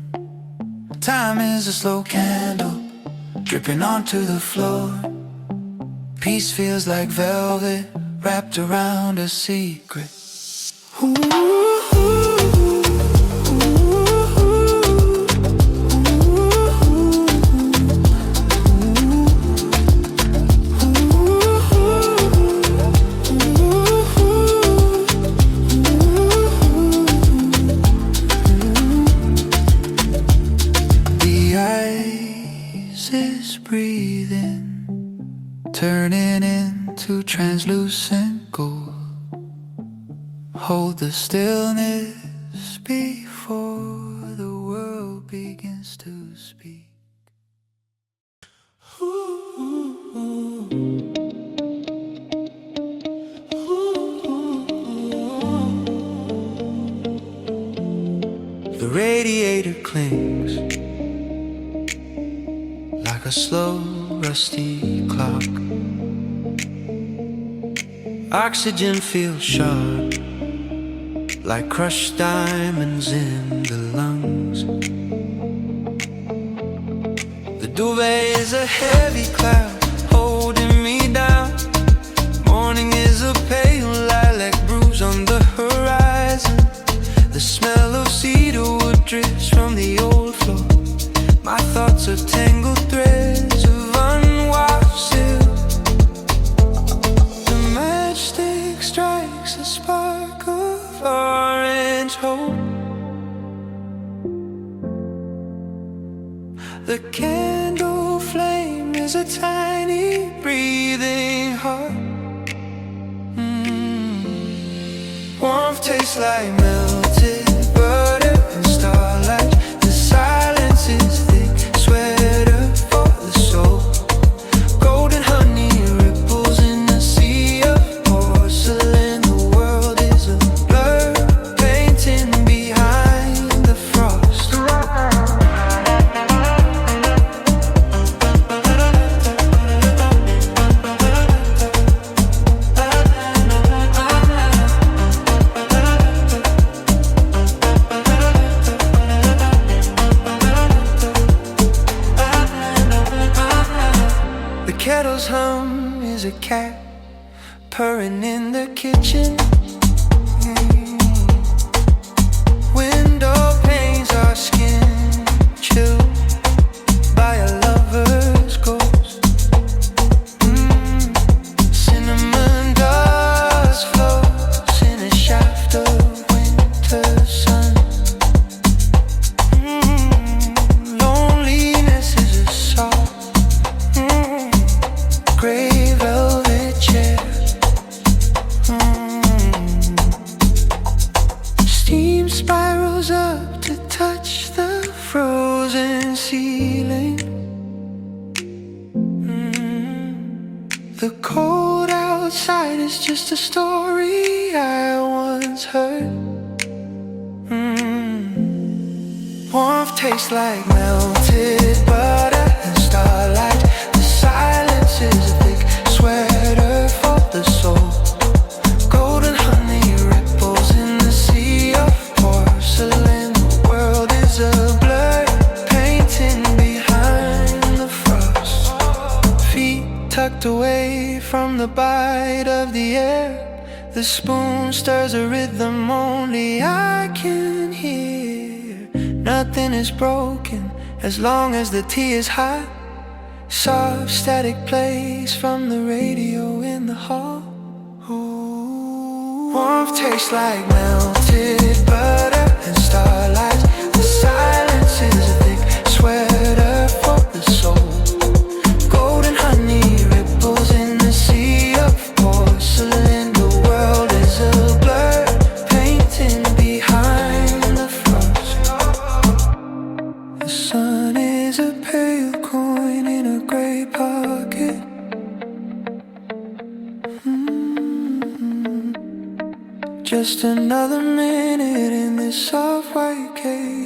Time is a slow candle dripping onto the floor. Peace feels like velvet wrapped around a secret. The ice is breathing, turning into translucent gold. Hold the stillness before the world begins to speak. The radiator clings like a slow, rusty clock. Oxygen feels sharp, like crushed diamonds in the lungs. The duvet is a heavy cloud holding me down. Morning is a pale lilac bruise on the horizon. The smell of cedar wood drifts from the old floor. My thoughts are tangled threads of unwashed silk. The matchstick strikes a spark of orange hope. The candle flame is a tiny breathing heart. Warmth tastes like melted butter and starlight. The silence is thick, sweater for the soul. Golden honey ripples in the sea of porcelain. The world is a blur, painting behind the frost. The kettle's hum is a cat purring in the kitchen. Window panes are skin chilled by a lover's ghost. Cinnamon dust floats in a shaft of winter sun. Loneliness is a soft gray velvet chair. Steam spirals up to touch the frozen ceiling. The cold outside is just a story I once heard. Warmth tastes like melted butter and starlight. The silence is a thick sweater for the soul. Golden honey ripples in the sea of porcelain. The world is a blur, painting behind the frost. Feet tucked away from the bite of the air. The spoon stirs a rhythm only I can hear. Nothing is broken as long as the tea is hot. Soft static plays from the radio in the hall. Ooh. Warmth tastes like melted butter and starlight. The silence is a thick sweater for the soul. Golden honey ripples in the sea of porcelain. The world is a blur, painting behind the frost. The sun is a pale coin in a gray pocket. Just another minute in this soft white cage.